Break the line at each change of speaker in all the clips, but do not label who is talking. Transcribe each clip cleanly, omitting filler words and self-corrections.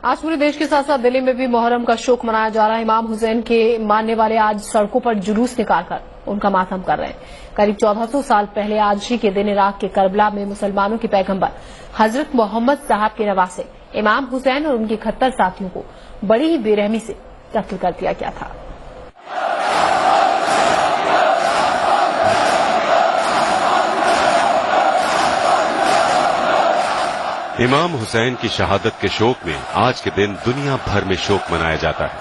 आज पूरे देश के साथ साथ दिल्ली में भी मुहर्रम का शोक मनाया जा रहा है। इमाम हुसैन के मानने वाले आज सड़कों पर जुलूस निकालकर उनका मातम कर रहे हैं। करीब 1400 साल पहले आज ही के दिन इराक के करबला में मुसलमानों के पैगंबर हजरत मोहम्मद साहब के नवासे इमाम हुसैन और उनके 71 साथियों को बड़ी ही बेरहमी से कत्ल कर दिया गया था।
इमाम हुसैन की शहादत के शोक में आज के दिन दुनिया भर में शोक मनाया जाता है।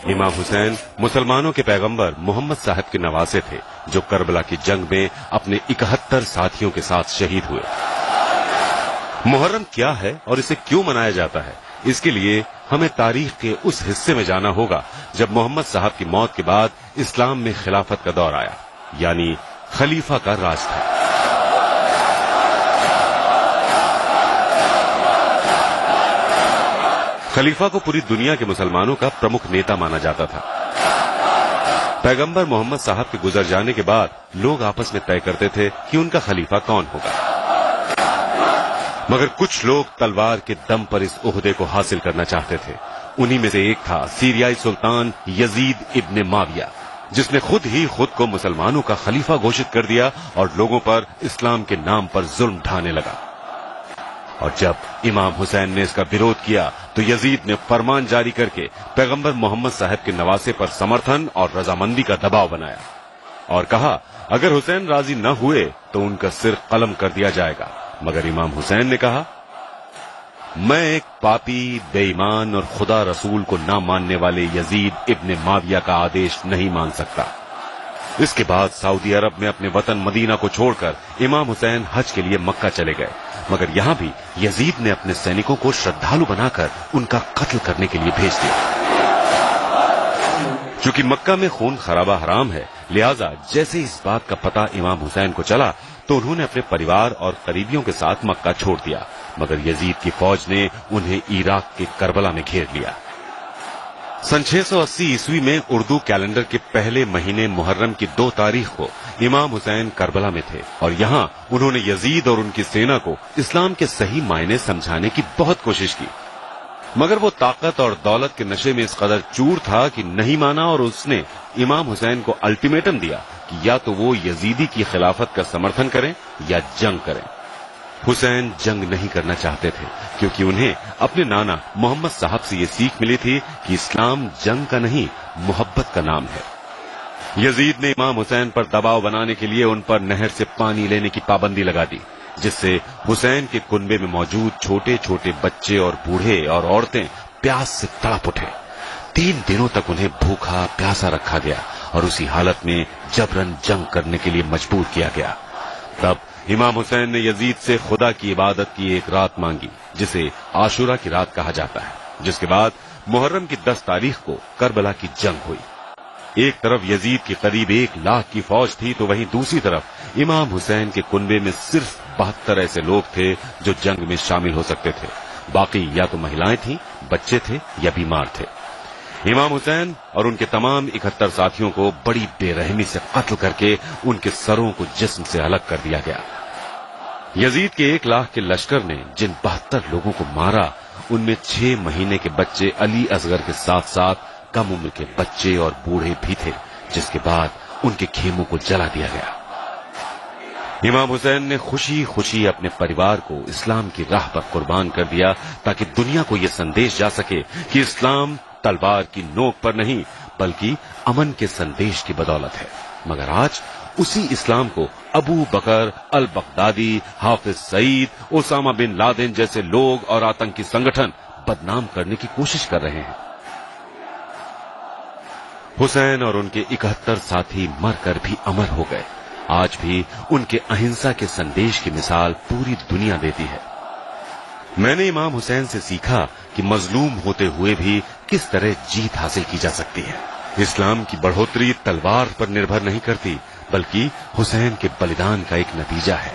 इमाम हुसैन मुसलमानों के पैगंबर मोहम्मद साहब के नवासे थे, जो करबला की जंग में अपने 71 साथियों के साथ शहीद हुए। मुहर्रम क्या है और इसे क्यों मनाया जाता है, इसके लिए हमें तारीख के उस हिस्से में जाना होगा जब मोहम्मद साहब की मौत के बाद इस्लाम में खिलाफत का दौर आया, यानी खलीफा का राज था। खलीफा को पूरी दुनिया के मुसलमानों का प्रमुख नेता माना जाता था। पैगंबर मोहम्मद साहब के गुजर जाने के बाद लोग आपस में तय करते थे कि उनका खलीफा कौन होगा, मगर कुछ लोग तलवार के दम पर इस ओहदे को हासिल करना चाहते थे। उन्हीं में से एक था सीरियाई सुल्तान यजीद इब्न माविया, जिसने खुद ही खुद को मुसलमानों का खलीफा घोषित कर दिया और लोगों पर इस्लाम के नाम पर जुल्म ढाने लगा। और जब इमाम हुसैन ने इसका विरोध किया तो यजीद ने फरमान जारी करके पैगंबर मोहम्मद साहब के नवासे पर समर्थन और रजामंदी का दबाव बनाया और कहा, अगर हुसैन राजी न हुए तो उनका सिर कलम कर दिया जाएगा। मगर इमाम हुसैन ने कहा, मैं एक पापी, बेईमान और खुदा रसूल को ना मानने वाले यजीद इब्न माविया का आदेश नहीं मान सकता। इसके बाद सऊदी अरब में अपने वतन मदीना को छोड़कर इमाम हुसैन हज के लिए मक्का चले गए, मगर यहां भी यजीद ने अपने सैनिकों को श्रद्धालु बनाकर उनका कत्ल करने के लिए भेज दिया। चूंकि मक्का में खून खराबा हराम है, लिहाजा जैसे इस बात का पता इमाम हुसैन को चला तो उन्होंने अपने परिवार और करीबियों के साथ मक्का छोड़ दिया, मगर यजीद की फौज ने उन्हें इराक के करबला में घेर लिया। सन 680 ईस्वी में उर्दू कैलेंडर के पहले महीने मुहर्रम की 2 तारीख को इमाम हुसैन करबला में थे और यहाँ उन्होंने यजीद और उनकी सेना को इस्लाम के सही मायने समझाने की बहुत कोशिश की, मगर वो ताकत और दौलत के नशे में इस कदर चूर था कि नहीं माना और उसने इमाम हुसैन को अल्टीमेटम दिया कि या तो वो यजीदी की खिलाफत का समर्थन करें या जंग करें। हुसैन जंग नहीं करना चाहते थे क्योंकि उन्हें अपने नाना मोहम्मद साहब से ये सीख मिली थी कि इस्लाम जंग का नहीं, मोहब्बत का नाम है। यजीद ने इमाम हुसैन पर दबाव बनाने के लिए उन पर नहर से पानी लेने की पाबंदी लगा दी, जिससे हुसैन के कुनबे में मौजूद छोटे छोटे बच्चे और बूढ़े और औरतें प्यास से तड़प उठे। 3 दिनों तक उन्हें भूखा प्यासा रखा गया और उसी हालत में जबरन जंग करने के लिए मजबूर किया गया। तब इमाम हुसैन ने यजीद से खुदा की इबादत की एक रात मांगी, जिसे आशुरा की रात कहा जाता है, जिसके बाद मुहर्रम की 10 तारीख को करबला की जंग हुई। एक तरफ यजीद की करीब 1 लाख की फौज थी तो वहीं दूसरी तरफ इमाम हुसैन के कुनबे में सिर्फ 72 ऐसे लोग थे जो जंग में शामिल हो सकते थे। बाकी या तो महिलाएं थीं, बच्चे थे या बीमार थे। इमाम हुसैन और उनके तमाम 71 साथियों को बड़ी बेरहमी से कत्ल करके उनके सरों को जिस्म से अलग कर दिया गया। यजीद के 1 लाख के लश्कर ने जिन 72 लोगों को मारा, उनमें 6 महीने के बच्चे अली असगर के साथ साथ कम उम्र के बच्चे और बूढ़े भी थे, जिसके बाद उनके खेमों को जला दिया गया। इमाम हुसैन ने खुशी खुशी अपने परिवार को इस्लाम की राह पर कुर्बान कर दिया ताकि दुनिया को यह संदेश जा सके कि इस्लाम तलवार की नोक पर नहीं बल्कि अमन के संदेश की बदौलत है। मगर आज उसी इस्लाम को अबू बकर al Baghdadi, Hafiz Saeed, Osama bin Laden जैसे लोग और आतंकी संगठन बदनाम करने की कोशिश कर रहे हैं। हुसैन और उनके 71 साथी मरकर भी अमर हो गए। आज भी उनके अहिंसा के संदेश की मिसाल पूरी दुनिया देती है। मैंने इमाम हुसैन से सीखा कि मजलूम होते हुए भी किस तरह जीत हासिल की जा सकती है। इस्लाम की बढ़ोतरी तलवार पर निर्भर नहीं करती बल्कि हुसैन के बलिदान का एक नतीजा है।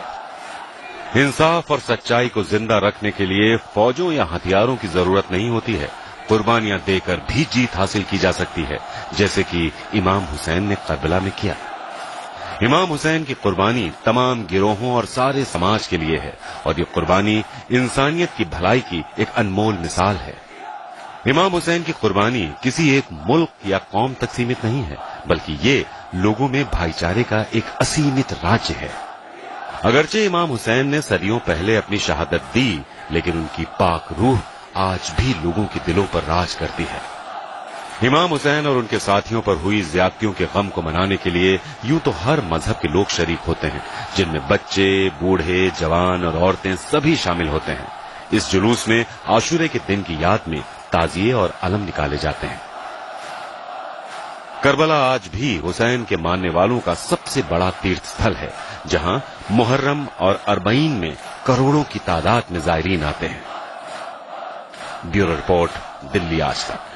इंसाफ और सच्चाई को जिंदा रखने के लिए फौजों या हथियारों की जरूरत नहीं होती है, कुर्बानियां देकर भी जीत हासिल की जा सकती है, जैसे कि इमाम हुसैन ने करबला में किया। इमाम हुसैन की कुर्बानी तमाम गिरोहों और सारे समाज के लिए है और ये कुर्बानी इंसानियत की भलाई की एक अनमोल मिसाल है। इमाम हुसैन की कुर्बानी किसी एक मुल्क या कौम तक सीमित नहीं है, बल्कि ये लोगों में भाईचारे का एक असीमित राज्य है। अगरचे इमाम हुसैन ने सदियों पहले अपनी शहादत दी, लेकिन उनकी पाक रूह आज भी लोगों के दिलों पर राज करती है। इमाम हुसैन और उनके साथियों पर हुई ज्यादतियों के गम को मनाने के लिए यूं तो हर मजहब के लोग शरीक होते हैं, जिनमें बच्चे, बूढ़े, जवान और औरतें सभी शामिल होते हैं। इस जुलूस में आशूरे के दिन की याद में ताजिए और अलम निकाले जाते हैं। करबला आज भी हुसैन के मानने वालों का सबसे बड़ा तीर्थ स्थल है, जहां मुहर्रम और अरबईन में करोड़ों की तादाद में जायरीन आते हैं। ब्यूरो रिपोर्ट, दिल्ली आज तक।